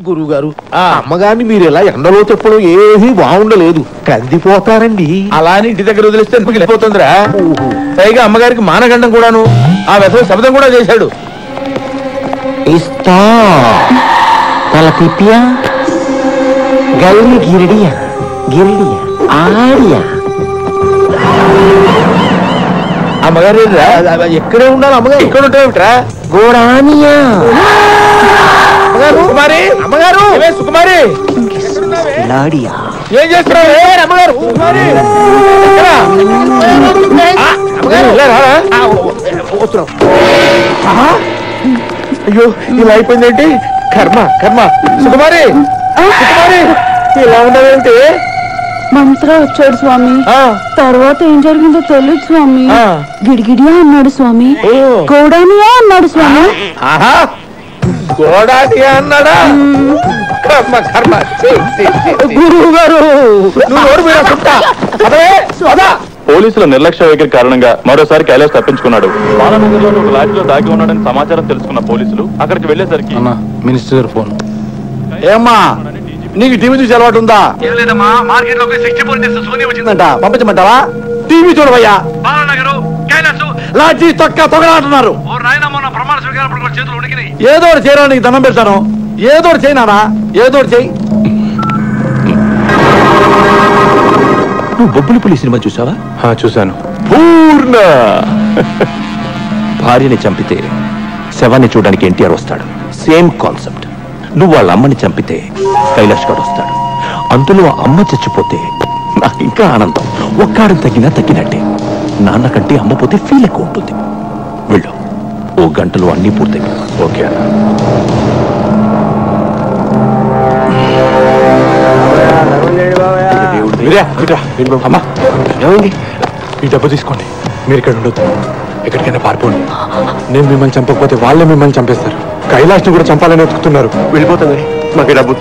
గురువుగారు, ఆ అమ్మగారిని మీరు ఇలా ఎండలో చెప్పడం ఏమీ బాగుండలేదు, కందిపోతారండి. అలా ఇంటి దగ్గర వదిలిస్తే వెళ్ళిపోతుందిరా. పైగా అమ్మగారికి మానగండం కూడాను, ఆ వెధవ శబ్దం కూడా చేశాడు. ఇస్తా తల తిప్పియా గల్లి గిరిడియా గిరిడియా ఆడియా. అమ్మగారు ఎక్కడే ఉండాలి అమ్మగారు? ఇక్కడ ఉంటావుట్రా గోడానియా. సుకుమారి, అమ్మగారు సుకుమారి, ఏం చేస్తున్నావు అమ్మగారు? అయ్యో ఇలా అయిపోయిందేంటి? కర్మ కర్మ. సుకుమారి సుకుమారి ఇలా ఉండవేంటి? మంత్రా వచ్చాడు స్వామి. తర్వాత ఏం జరిగిందో తెలియదు స్వామి. గిడిగిడియా అన్నాడు స్వామి, గోడానియా అన్నాడు స్వామి. గోడానియా అన్నాడా? కర్మ కర్మ. గురువు గారు పోలీసుల నిర్లక్ష్య వైఖరి కారణంగా మరోసారి కైలాష్ తప్పించుకున్నాడు. బాలనగర్లో ఒక లాడ్జిలో దాగి ఉన్నాడని సమాచారం తెలుసుకున్న పోలీసులు అక్కడికి వెళ్లేసరికి మినిస్టర్ గారు ఫోన్. ఏమ్మా నీకు టీవీ చూసి అలవాటు ఉందా? వచ్చిందంట, పంపించమంటావా? టీవీ చూడవయ్యా. లాడ్జీ తొక్క తొగలాడుతున్నారు. ఏదో ఒకటి చేయడానికి దండం పెడతాను. ఏదో ఒకటి చేయనా? ఏదో ఒకటి చేయి. నువ్వు బొబ్బులిపులి సినిమా చూసావా? చూశాను. పూర్ణ భార్యని చంపితే శవాన్ని చూడడానికి ఎన్టీఆర్ వస్తాడు. Same concept. నువ్వు వాళ్ళ అమ్మని చంపితే కైలాష్ గారు వస్తాడు. అందులో అమ్మ చచ్చిపోతే నాకు ఇంకా ఆనందం. ఒక్కాడం తగ్గినా తగ్గినట్టే. నాన్న కంటే అమ్మ పోతే ఫీల్ ఎక్కువ ఉంటుంది. వెళ్ళు, ఓ గంటలో అన్నీ పూర్తయి. ఓకే అన్న. అమ్మా ఏమైంది? ఈ డబ్బు తీసుకోండి. మీరు ఇక్కడ ఉండొద్దు, ఎక్కడికైనా పారిపోండి. నేను మిమ్మల్ని చంపకపోతే వాళ్ళే మిమ్మల్ని చంపేస్తారు. కైలాష్ని కూడా చంపాలని వెతుకుతున్నారు. వెళ్ళిపోతుంది. మాకు డబ్బు.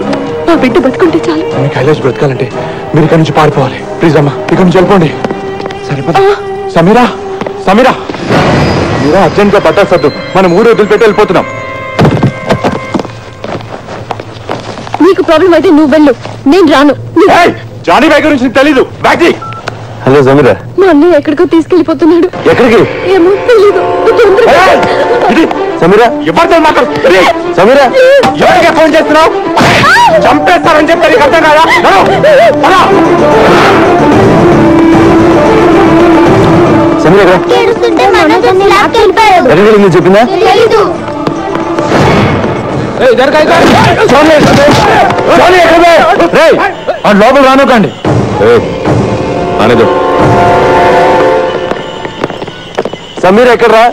నా బిడ్డ బతుకుంటే చాలు. మీ కైలాష్ బ్రతకాలంటే మీరు ఇక్కడ నుంచి పారిపోవాలి. ప్లీజ్ అమ్మా, ఇక్కడ నుంచి వెళ్ళిపోండి. సరిపడా. సమీరా సమీరా మీరా అర్జెంట్ గా పట్టా సర్దు. మనం ఊరు వదిలిపెట్టి వెళ్ళిపోతున్నాం. నీకు ప్రాబ్లం అయితే నువ్వు వెళ్ళు, నేను రాను. జానీ బాయ్ గురించి నీకు తెలీదు. బ్యాగ్. హలో సమీరా. మా అన్నయ్య ఎక్కడికో తీసుకెళ్లిపోతున్నాడు. ఎక్కడికి? ఏమో తెలీదు. సమీరా ఎవరితో మాట్లాడు? సమీరా ఎవరికే ఫోన్ చేస్తున్నావు? చంపేస్తారని చెప్పి నీకు అర్థం కాదా? సమీరా చెప్పిందా? లోపల రానుకండి. సమీర్ ఎక్కడరా?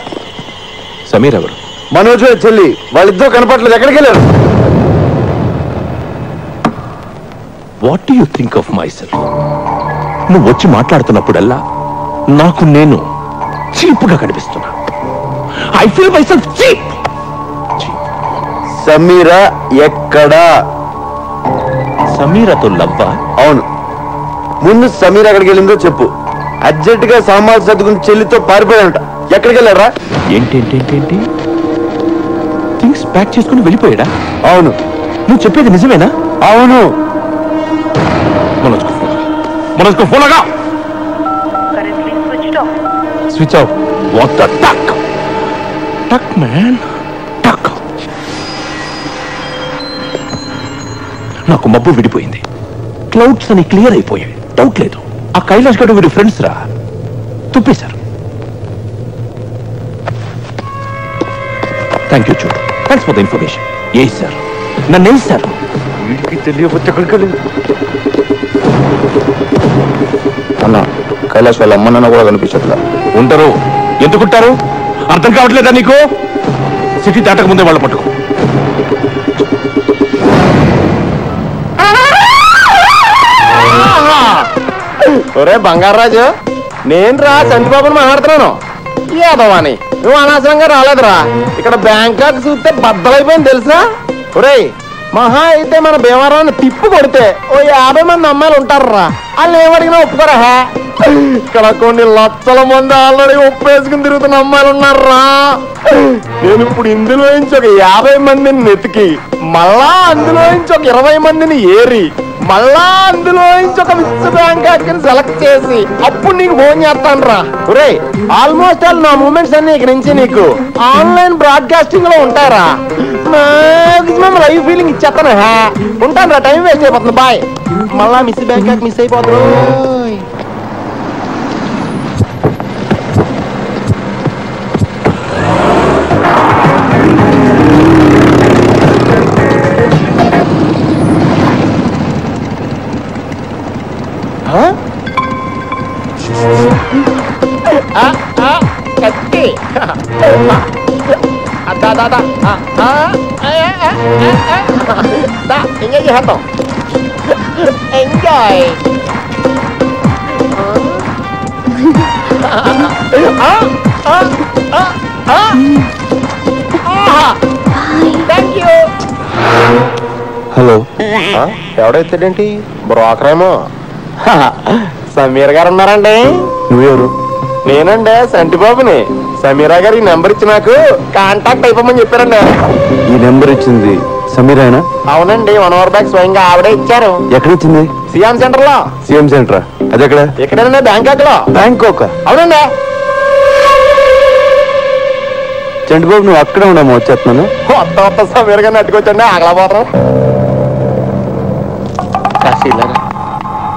సమీర్ ఎవరు? మనోజ్ చెల్లి. వాళ్ళిద్దరూ కనపడలేదు. ఎక్కడికి వెళ్ళారు? What do you think of my self? నువ్వు వచ్చి మాట్లాడుతున్నప్పుడల్లా నాకు నేను చీప్ గా కనిపిస్తున్నా. I feel my self cheap. Sameera ఎక్కడా? సమీరాతో లవ్వా? అవును. ముందు సమీర ఎక్కడికి వెళ్ళిందో చెప్పు. అర్జెంట్ గా సామాన్ సర్దుకుని చెల్లితో పారిపోయాడంట. ఎక్కడికి వెళ్ళారా? ఏంటేంటేంటేంటి? థింగ్స్ ప్యాక్ చేసుకుని వెళ్ళిపోయాడా? అవును. నువ్వు చెప్పేది నిజమేనా? అవును. మనోజ్కు ఫోన్ లగా. Switch off. What the tuck tuck man టక్. నాకు మబ్బు విడిపోయింది. క్లౌడ్స్ అని క్లియర్ అయిపోయాయి. డౌట్ లేదు, ఆ కైలాష్ గడు వీడి ఫ్రెండ్స్ రా. తుప్పేశారు. థ్యాంక్ యూ చూడు. Thanks for the information. A sir నన్ను ఏ సార్ వీడికి తెలియవచ్చు. ఎక్కడికి అన్న కైలాష్ వాళ్ళ అమ్మ నాన్న కూడా కనిపించట్లా. ఉంటారు. ఎందుకుంటారు? అర్థం కావట్లేదా నీకు? సిటీ దాటక ముందే వాళ్ళు పట్టుకో. ఒరే బంగారాజు, నేను రా చంటిబాబుని మాట్లాడుతున్నాను. ఏదవాని నువ్వు అనవసరంగా రాలేదురా. ఇక్కడ బ్యాంకాక్ చూస్తే బద్దలైపోయింది తెలుసా? ఒరే మహా అయితే మన భీమవరాన్ని తిప్పు కొడితే ఓ 50 మంది అమ్మాయిలు ఉంటారా, వాళ్ళు ఏమడిగినా ఒప్పుకోరా. ఇక్కడ కొన్ని లక్షల మంది ఆల్రెడీ ఒప్పేసుకుని తిరుగుతున్న అమ్మాయిలు ఉన్నారా. నేను ఇప్పుడు ఇందులో నుంచి ఒక 50 మందిని వెతికి మళ్ళా అందులో నుంచి ఒక 20 మందిని ఏరి మళ్ళా అందులో నుంచి ఒక విశ్వ బ్యాంకాక్ సెలెక్ట్ చేసి అప్పుడు నీకు ఫోన్ చేస్తాను రా. ఒరే ఆల్మోస్ట్ ఆల్ నా మూమెంట్స్ అన్ని ఇక్కడ నుంచి నీకు ఆన్లైన్ బ్రాడ్కాస్టింగ్ లో ఉంటారా. మాక్సిమం లైవ్ ఫీలింగ్ ఇచ్చేస్తాను. ఉంటాను రా, టైం వేస్ట్ అయిపోతుంది. బాయ్. మళ్ళా మిస్ బ్యాంకాక్ మిస్ అయిపోతారు. ఎంజాయ్ చేద్దాం. ఎంజాయ్. Thank you. హలో, ఎవడైతేంటి బ్రోకరేమో. సమీర్ గారు ఉన్నారండి? నువ్వెవరు? నేనండి సంటిబాబుని. సమీరా గారు ఈ నెంబర్ ఇచ్చి నాకు కాంటాక్ట్ అయిపోమని చెప్పారండి. ఈ నెంబర్ ఇచ్చింది సమీరానా? అవునండి, 1 అవర్ బ్యాక్ స్వయంగా ఆవిడే ఇచ్చారు. ఎక్కడ ఇచ్చింది? సిఎం సెంటర్ లో. సిఎం సెంటరా? అది ఎక్కడ? ఎక్కడైనా బ్యాంకాక్ లో. బ్యాంకాక్? అవునండి. చంటిబాబు నువ్వు అక్కడే ఉన్నామో వచ్చేస్తున్నాను. కొత్త సమీర్ గారిని అట్టుకొచ్చండి, ఆగలపోతాం.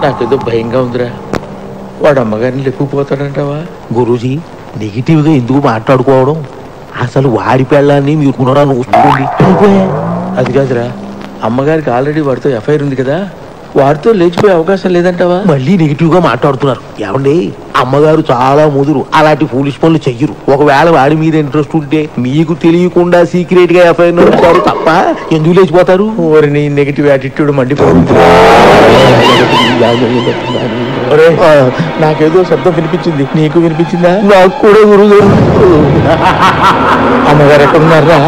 నాకేదో భయంగా ఉందిరా. వాడు అమ్మగారిని లెక్కుపోతాడంటావా? గురూజీ, నెగిటివ్ గా ఎందుకు మాట్లాడుకోవడం? అసలు వాడి పెళ్ళాన్ని మీరు పునరాలు వస్తుంది. అది కాదురా, అమ్మగారికి ఆల్రెడీ వాడితో ఎఫ్ఐఆర్ ఉంది కదా, వాడితో లేచిపోయే అవకాశం లేదంటావా? మళ్ళీ నెగిటివ్ గా మాట్లాడుతున్నారు. ఏమండి, అమ్మగారు చాలా ముదురు, అలాంటి ఫూలిష్ పనులు చెయ్యరు. ఒకవేళ వాడి మీద ఇంట్రెస్ట్ ఉంటే మీకు తెలియకుండా సీక్రెట్ గా ఎఫ్ఐఆర్ నడుపుతారు తప్ప ఎందుకు లేచిపోతారు? ఓరిని నెగిటివ్ యాటిట్యూడ్ మండిపోతుంది. నాకేదో శబ్దం వినిపించింది, నీకు వినిపించిందా? నాకు కూడా గురుగారు. అమ్మగారు ఎక్కడున్నారా?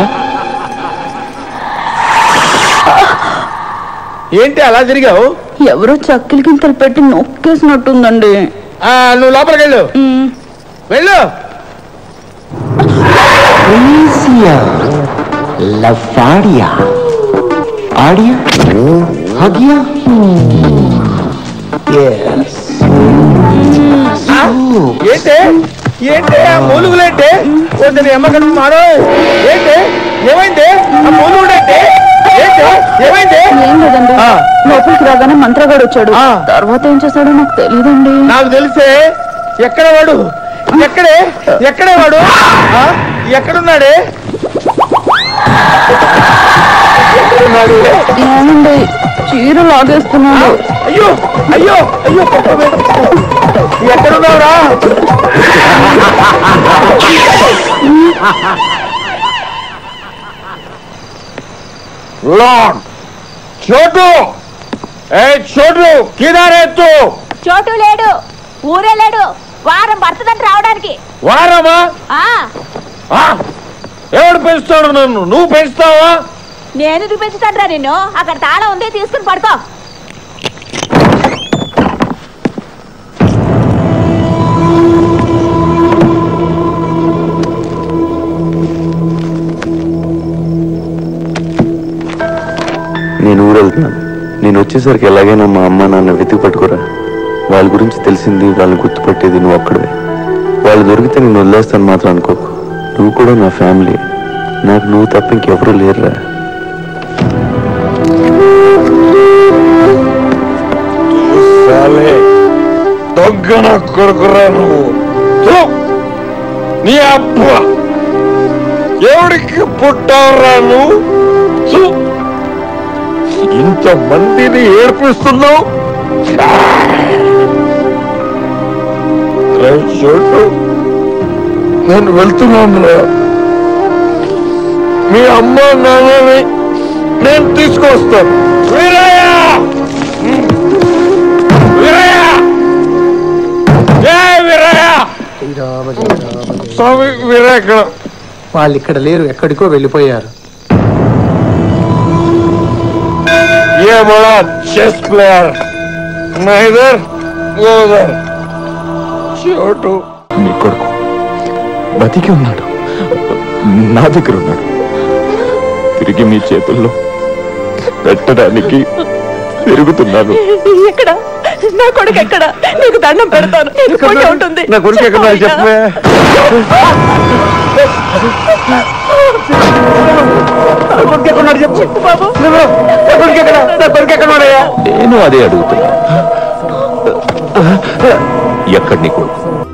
ఏంటి అలా తిరిగావు? ఎవరో చక్కెల గింతలు పెట్టి నొక్కేసినట్టుందండి. నువ్వు లోపలికి వెళ్ళు. వెళ్ళు. ఏంటి ఏంటి ఆ మూలుగులేంటి? వద్దని అమ్మకం మారో. ఏంటి ఏమైంది? ఆ మూలుగుడేంటి? ఏంటి ఏమైంది? ఏం లేదండి, లోపలికి రాగానే మంత్రగాడు వచ్చాడు. తర్వాత ఏం చేశాడో నాకు తెలియదండి. నాకు తెలిసే. ఎక్కడ వాడు? ఎక్కడే వాడు? ఎక్కడున్నాడే? ఏమండి, చీర లాగేస్తున్నాడు. అయ్యో అయ్యో అయ్యో, ఎక్కడున్నావురా? చోటు, చోటు కిదారే తూ? చోటు లేడు, ఊరే లేడు. వారం పడుతుందంటే రావడానికి. వారమా? ఎవడు పెంచుతాడు నన్ను? నువ్వు పెంచుతావా? నేను చూపించుతాడ్రా నిన్ను. అక్కడ తాళం ఉంది, తీసుకుని పడుకో. నేను ఊరెళ్తున్నాను. నేను వచ్చేసరికి ఎలాగైనా మా అమ్మ నాన్న వెతికి పట్టుకోరా. వాళ్ళ గురించి తెలిసింది, వాళ్ళని గుర్తుపట్టేది నువ్వు ఒక్కడే. వాళ్ళు దొరికితే నేను వదిలేస్తాను మాత్రం అనుకోకు. నువ్వు కూడా నా ఫ్యామిలీ. నాకు నువ్వు తప్ప ఇంకెవరూ లేరురా. దొంగన కొడుకురా నువ్వు. నీ అబ్బ ఎవడికి పుట్టావురా నువ్వు? ఇంతమందిని ఏడ్పిస్తున్నావు. చోటు, నేను వెళ్తున్నాను రా. మీ అమ్మ నాన్నని నేను తీసుకొస్తాను. వీరయ్య, వీరయ్య, వీరయ్య, స్వామి వీరయ్య. వాళ్ళు ఇక్కడ లేరు, ఎక్కడికో వెళ్ళిపోయారు. ये बड़ा चेस प्लेयर मैं इधर वो उधर छोटू మీ కొడుకు బతికి ఉన్నాడు, నా దగ్గర ఉన్నాడు. తిరిగి మీ చేతుల్లో పెట్టడానికి తిరుగుతున్నాను. ఎక్కడ నా కొడుకు ఎక్కడ? నీకు దండం పెడతాను, నీకు పుణ్యం ఉంటుంది. నా కొడుకు ఎక్కడ చెప్పే చెప్పు బాబు. నేను అదే అడుగుతున్నా. ఎక్కడి నీ కొడుకు?